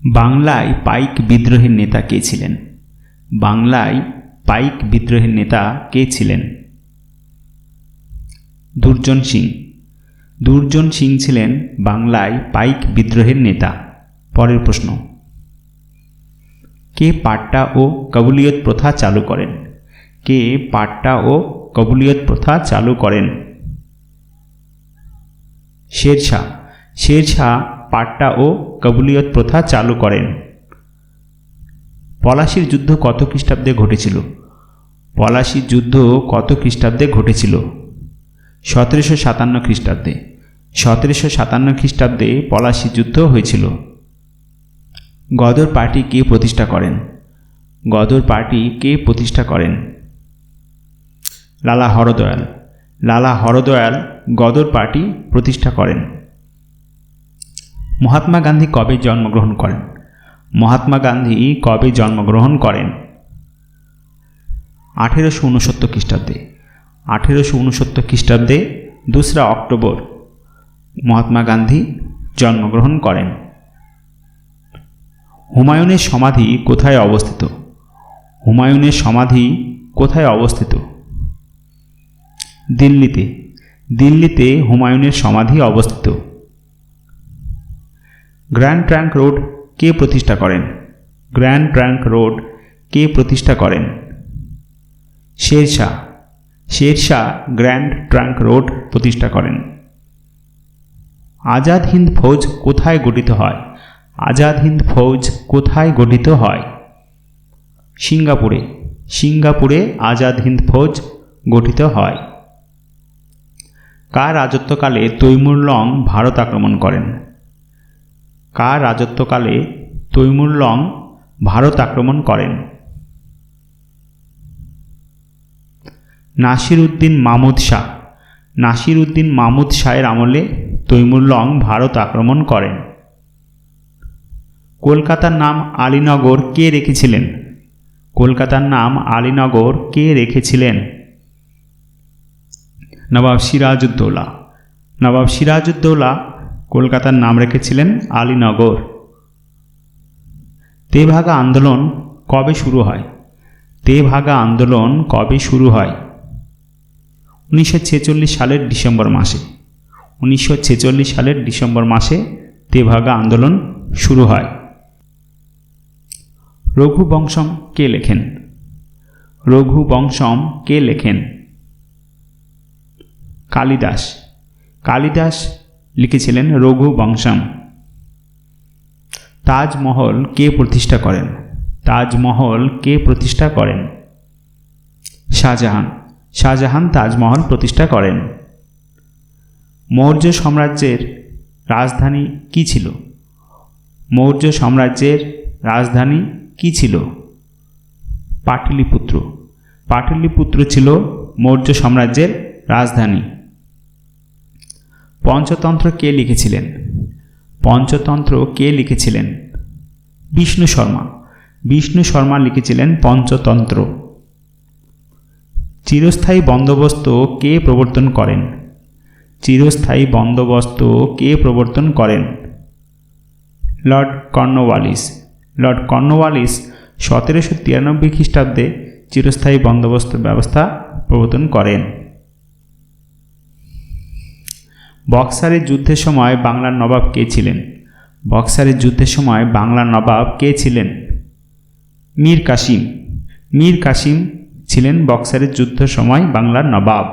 বাংলায় পাইক বিদ্রোহের নেতা কে ছিলেন? বাংলায় পাইক বিদ্রোহের নেতা কে ছিলেন? দুর্জন সিং। দুর্জন সিং ছিলেন বাংলায় পাইক বিদ্রোহের নেতা। পরের প্রশ্ন, কে পাট্টা ও কবুলিয়ত প্রথা চালু করেন? কে পাট্টা ও কবুলিয়ত প্রথা চালু করেন? শেরশাহ। শেরশাহ পাট্টা ও কবুলিয়ত প্রথা চালু করেন। পলাশীর যুদ্ধ কত খ্রিস্টাব্দে ঘটেছিল? পলাশীর যুদ্ধ কত খ্রিস্টাব্দে ঘটেছিল? 1757 খ্রিস্টাব্দে। 1757 খ্রিস্টাব্দে পলাশীর যুদ্ধ হয়েছিল। গদর পার্টি কে প্রতিষ্ঠা করেন? গদর পার্টি কে প্রতিষ্ঠা করেন? লালা হরদয়াল। লালা হরদয়াল গদর পার্টি প্রতিষ্ঠা করেন। মহাত্মা গান্ধী কবে জন্মগ্রহণ করেন? মহাত্মা গান্ধী কবে জন্মগ্রহণ করেন? 1869 খ্রিস্টাব্দে। 1869 খ্রিস্টাব্দে 2 অক্টোবর মহাত্মা গান্ধী জন্মগ্রহণ করেন। হুমায়ুনের সমাধি কোথায় অবস্থিত? হুমায়ুনের সমাধি কোথায় অবস্থিত? দিল্লিতে। দিল্লিতে হুমায়ুনের সমাধি অবস্থিত। গ্র্যান্ড ট্রাঙ্ক রোড কে প্রতিষ্ঠা করেন? গ্র্যান্ড ট্রাঙ্ক রোড কে প্রতিষ্ঠা করেন? Sher Shah. Sher Shah grand trunk road প্রতিষ্ঠা করেন। আজাদ হিন্দ ফৌজ কোথায় গঠিত হয়? আজাদ হিন্দ ফৌজ কোথায় গঠিত হয়? সিঙ্গাপুরে। সিঙ্গাপুরে আজাদ হিন্দ ফৌজ গঠিত হয়। কার রাজত্বকালে তৈমুর লং ভারত আক্রমণ করেন? কার রাজত্বকালে তৈমুর লং ভারত আক্রমণ করেন? নাসির উদ্দিন মাহমুদ শাহ। নাসির উদ্দিন মাহমুদ শাহের আমলে তৈমুর লং ভারত আক্রমণ করেন। কলকাতার নাম আলীনগর কে রেখেছিলেন? কলকাতার নাম আলীনগর কে রেখেছিলেন? নবাব সিরাজউদ্দৌলা। নবাব সিরাজউদ্দৌলা কলকাতার নাম রেখেছিলেন আলীনগর। তেভাগা আন্দোলন কবে শুরু হয়? তেভাগা আন্দোলন কবে শুরু হয়? 1946 সালের ডিসেম্বর মাসে। 1946 সালের ডিসেম্বর মাসে তেভাগা আন্দোলন শুরু হয়। রঘুবংশম কে লেখেন? রঘুবংশম কে লেখেন? কালিদাস। কালিদাস লিখেছিলেন রঘুবংশম। তাজমহল কে প্রতিষ্ঠা করেন? তাজমহল কে প্রতিষ্ঠা করেন? শাহজাহান। শাহজাহান তাজমহল প্রতিষ্ঠা করেন। মৌর্য সাম্রাজ্যের রাজধানী কী ছিল? মৌর্য সাম্রাজ্যের রাজধানী কী ছিল? পাটলিপুত্র। পাটলিপুত্র ছিল মৌর্য সাম্রাজ্যের রাজধানী। পঞ্চতন্ত্র কে লিখেছিলেন? পঞ্চতন্ত্র কে লিখেছিলেন? বিষ্ণু শর্মা। বিষ্ণু শর্মা লিখেছিলেন পঞ্চতন্ত্র। চিরস্থায়ী বন্দোবস্ত কে প্রবর্তন করেন? চিরস্থায়ী বন্দোবস্ত কে প্রবর্তন করেন? Lord Cornwallis. লর্ড কর্নওয়ালিস 1793 খ্রিস্টাব্দে চিরস্থায়ী বন্দোবস্ত ব্যবস্থা প্রবর্তন করেন। বক্সারের যুদ্ধের সময় বাংলার নবাব কে ছিলেন? বক্সারের যুদ্ধের সময় বাংলার নবাব কে ছিলেন? মীর কাসিম। মীর কাসিম ছিলেন বক্সারের যুদ্ধের সময় বাংলার নবাব।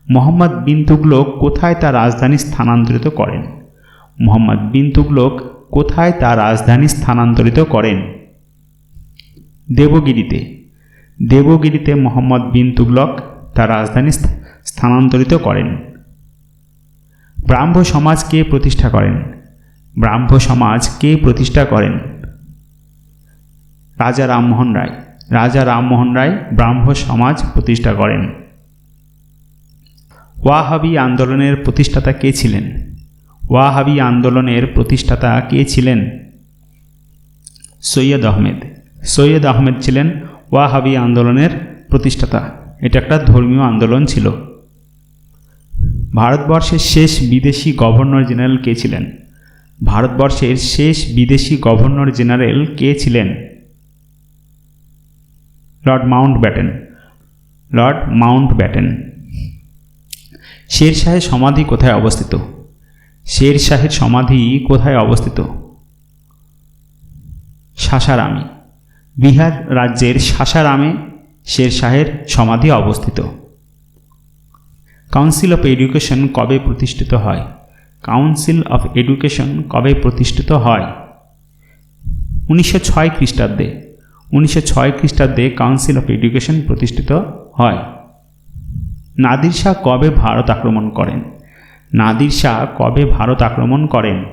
মোহাম্মদ বিন তুগলক কোথায় তার রাজধানী স্থানান্তরিত করেন? মোহাম্মদ বিন তুগলক কোথায় তার রাজধানী স্থানান্তরিত করেন? দেবগিরিতে। দেবগিরিতে মোহাম্মদ বিন তুগলক তার রাজধানী স্থানান্তরিত করেন। ব্রাহ্ম সমাজ কে প্রতিষ্ঠা করেন? ব্রাহ্ম সমাজ কে প্রতিষ্ঠা করেন? রাজা রামমোহন রায়। রাজা রামমোহন রায় ব্রাহ্ম সমাজ প্রতিষ্ঠা করেন। ওয়াহাবি আন্দোলনের প্রতিষ্ঠাতা কে ছিলেন? ওয়াহাবি আন্দোলনের প্রতিষ্ঠাতা কে ছিলেন? সৈয়দ আহমেদ। সৈয়দ আহমেদ ছিলেন ওয়াহাবি আন্দোলনের প্রতিষ্ঠাতা। এটা একটা ধর্মীয় আন্দোলন ছিল। ভারতবর্ষের শেষ বিদেশি গভর্নর জেনারেল কে ছিলেন? ভারতবর্ষের শেষ বিদেশি গভর্নর জেনারেল কে ছিলেন? Lord Mountbatten. Lord Mountbatten. Sher শাহের সমাধি কোথায় অবস্থিত? শের শাহের সমাধি কোথায় অবস্থিত? সাসারামে। বিহার রাজ্যের সাসারামে শের শাহের সমাধি অবস্থিত। কাউন্সিল অফ এডুকেশন কবে প্রতিষ্ঠিত হয়? কাউন্সিল অফ এডুকেশন কবে প্রতিষ্ঠিত হয়? 1906 খ্রিস্টাব্দে। 1906 খ্রিস্টাব্দে কাউন্সিল অফ এডুকেশন প্রতিষ্ঠিত হয়। নাদির শাহ কবে ভারত আক্রমণ করেন? নাদির শাহ কবে ভারত আক্রমণ করেন?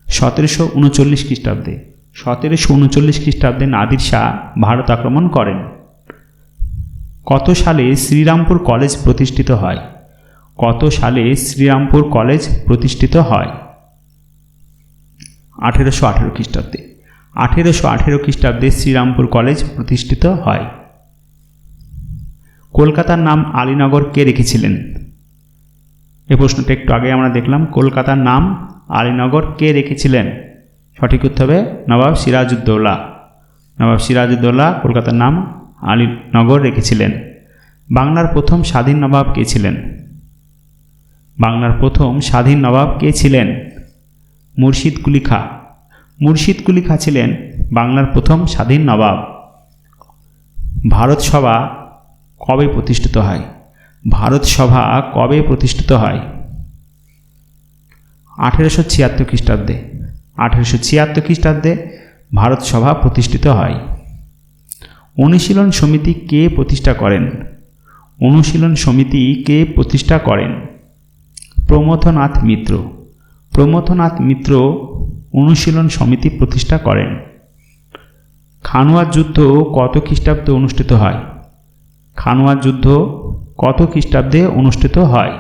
1739 খ্রিস্টাব্দে। 1739 খ্রিস্টাব্দে নাদির শাহ ভারত আক্রমণ করেন। কত সালে শ্রীরামপুর কলেজ প্রতিষ্ঠিত হয়? কত সালে শ্রীরামপুর কলেজ প্রতিষ্ঠিত হয়? 1818 খ্রিস্টাব্দে। 1818 খ্রিস্টাব্দে শ্রীরামপুর কলেজ প্রতিষ্ঠিত হয়। কলকাতার নাম আলীনগর কে রেখেছিলেন? এই প্রশ্নটা একটু আগে আমরা দেখলাম। কলকাতার নাম আলীনগর কে রেখেছিলেন? সঠিক উত্তর হবে নবাব সিরাজউদ্দৌলা। নবাব সিরাজউদ্দৌলা কলকাতার নাম আলীনগর রেখেছিলেন। বাংলার প্রথম স্বাধীন নবাব কে ছিলেন? বাংলার প্রথম স্বাধীন নবাব কে ছিলেন? মুর্শিদ কুলি খাঁ। মুর্শিদ কুলি খাঁ ছিলেন বাংলার প্রথম স্বাধীন নবাব। ভারত সভা কবে প্রতিষ্ঠিত হয়? ভারত সভা কবে প্রতিষ্ঠিত হয়? 1876 খ্রিস্টাব্দে। 1876 খ্রিস্টাব্দে ভারত সভা প্রতিষ্ঠিত হয়। অনুশীলন সমিতি কে প্রতিষ্ঠা করেন? অনুশীলন সমিতি কে প্রতিষ্ঠা করেন? প্রমথনাথ মিত্র। প্রমথনাথ মিত্র অনুশীলন সমিতি প্রতিষ্ঠা করেন। খানোয়ার যুদ্ধ কত খ্রিস্টাব্দে অনুষ্ঠিত হয়? খানোয়ার যুদ্ধ কত খ্রিস্টাব্দে অনুষ্ঠিত হয়?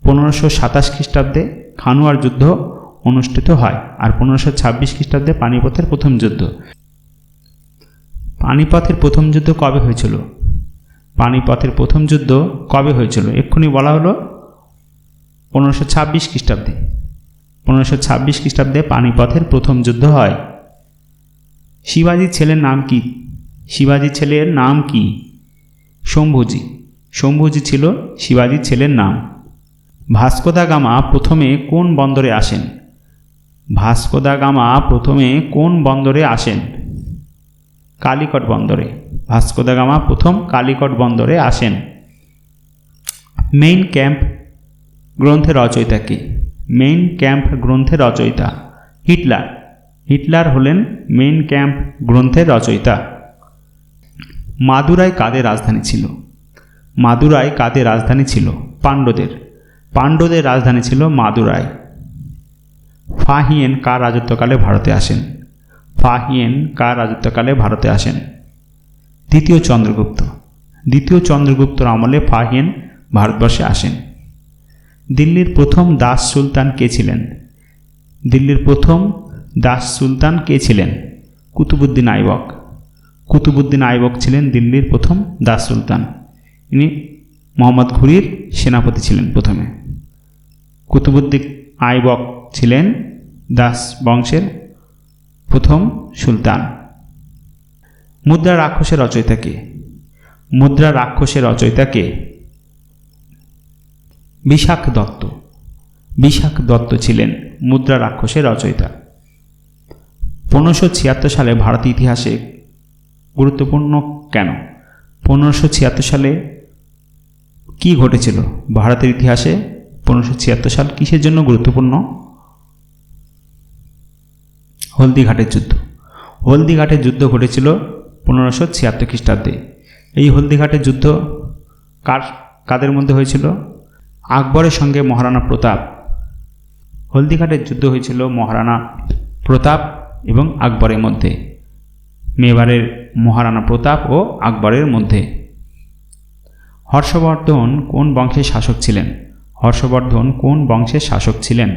1527 খ্রিস্টাব্দে খানোয়ার যুদ্ধ অনুষ্ঠিত হয়। আর 1526 খ্রিস্টাব্দে পানিপথের প্রথম যুদ্ধ। পানিপথের প্রথম যুদ্ধ কবে হয়েছিল? পানিপথের প্রথম যুদ্ধ কবে হয়েছিল? এক্ষুনি বলা হলো 1526 খ্রিস্টাব্দে। 1526 খ্রিস্টাব্দে পানিপথের প্রথম যুদ্ধ হয়। শিবাজির ছেলের নাম কি? শিবাজির ছেলের নাম কি? শম্ভুজি। শম্ভুজি ছিল শিবাজির ছেলের নাম। ভাস্কো দা গামা প্রথমে কোন বন্দরে আসেন? ভাস্কো দা গামা প্রথমে কোন বন্দরে আসেন? কালিকট বন্দরে। ভাস্কো দা গামা প্রথম কালিকট বন্দরে আসেন। মেইন ক্যাম্প গ্রন্থের রচয়িতা কে? মেইন ক্যাম্প গ্রন্থের রচয়িতা হিটলার। হিটলার হলেন মেইন ক্যাম্প গ্রন্থের রচয়িতা। মাদুরাই কাদের রাজধানী ছিল? মাদুরাই কাদের রাজধানী ছিল? পাণ্ড্যদের। পাণ্ড্যদের রাজধানী ছিল মাদুরাই। ফাহিয়েন কার রাজত্বকালে ভারতে আসেন? ফাহিয়েন কার রাজত্বকালে ভারতে আসেন? দ্বিতীয় চন্দ্রগুপ্ত। দ্বিতীয় চন্দ্রগুপ্তর আমলে ফাহিয়েন ভারতবর্ষে আসেন। দিল্লির প্রথম দাস সুলতান কে ছিলেন? দিল্লির প্রথম দাস সুলতান কে ছিলেন? কুতুবউদ্দিন আইবক। কুতুবউদ্দিন আইবক ছিলেন দিল্লির প্রথম দাস সুলতান। ইনি মোহাম্মদ ঘুরির সেনাপতি ছিলেন প্রথমে। কুতুবউদ্দিন আইবক ছিলেন দাস বংশের প্রথম সুলতান। মুদ্রা রাক্ষসের রচয়িতা কে? মুদ্রা রাক্ষসের রচয়িতা কে? বিশাখ দত্ত। বিশাখ দত্ত ছিলেন মুদ্রা রাক্ষসের রচয়িতা। 1576 সালে ভারতের ইতিহাসে গুরুত্বপূর্ণ কেন? 1576 সালে কি ঘটেছিল ভারতের ইতিহাসে? 1576 সাল কিসের জন্য গুরুত্বপূর্ণ? হলদিঘাটের যুদ্ধ। হলদিঘাটের যুদ্ধ ঘটেছিল 1576 খ্রিস্টাব্দে। এই হলদিঘাটের যুদ্ধ কাদের মধ্যে হয়েছিল? আকবরের সঙ্গে মহারানা প্রতাপ। হলদিঘাটের যুদ্ধ হয়েছিল মহারানা প্রতাপ এবং আকবরের মধ্যে। মেবারের মহারানা প্রতাপ ও আকবরের মধ্যে। হর্ষবর্ধন কোন বংশের শাসক ছিলেন? হর্ষবর্ধন কোন বংশের শাসক ছিলেন?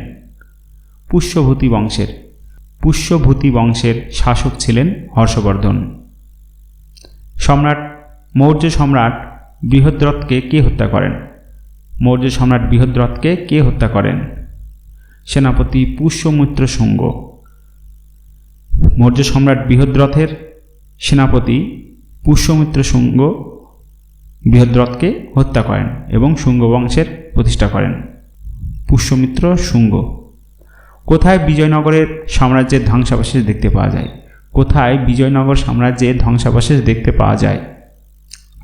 পুষ্যভূতি বংশের। পুষ্যভূতি বংশের শাসক ছিলেন হর্ষবর্ধন। সম্রাট মৌর্য সম্রাট বৃহদ্রথকে কে হত্যা করেন? মৌর্য সম্রাট বৃহদ্রথকে কে হত্যা করেন? সেনাপতি পুষ্যমিত্র শুঙ্গ। মৌর্য সম্রাট বৃহদ্রথের সেনাপতি পুষ্যমিত্র শুঙ্গ বৃহদ্রথকে হত্যা করেন এবং শুঙ্গ বংশের প্রতিষ্ঠা করেন। পুষ্যমিত্র শুঙ্গ। কোথায় বিজয়নগরের সাম্রাজ্যের ধ্বংসাবশেষ দেখতে পাওয়া যায়? কোথায় বিজয়নগর সাম্রাজ্যের ধ্বংসাবশেষ দেখতে পাওয়া যায়?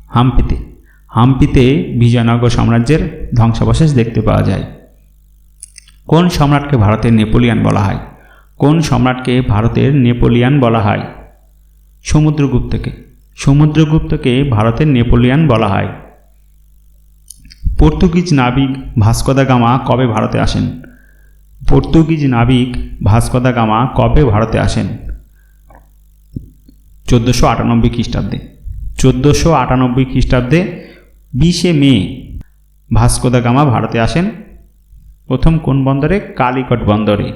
হাম্পিতে। হাম্পিতে বিজয়নগর সাম্রাজ্যের ধ্বংসাবশেষ দেখতে পাওয়া যায়। কোন সম্রাটকে ভারতের নেপোলিয়ান বলা হয়? কোন সম্রাটকে ভারতের নেপোলিয়ান বলা হয়? সমুদ্রগুপ্তকে। সমুদ্রগুপ্তকে ভারতের নেপোলিয়ান বলা হয়। পর্তুগিজ নাবিক ভাস্কো দা গামা কবে ভারতে আসেন? পর্তুগিজ নাবিক ভাস্কো দা গামা কবে ভারতে আসেন? 1498 খ্রিস্টাব্দে। 1498 খ্রিস্টাব্দে 20শে মে ভাস্কো দা গামা ভারতে আসেন। প্রথম কোন বন্দরে? কালিকট বন্দরে।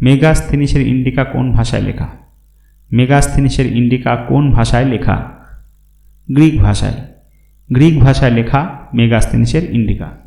মেগাস্থেনিসের ইন্ডিকা কোন ভাষায় লেখা? মেগাস্থেনিসের ইন্ডিকা কোন ভাষায় লেখা? গ্রিক ভাষায়। গ্রিক ভাষায় লেখা মেগাস্থেনিসের ইন্ডিকা।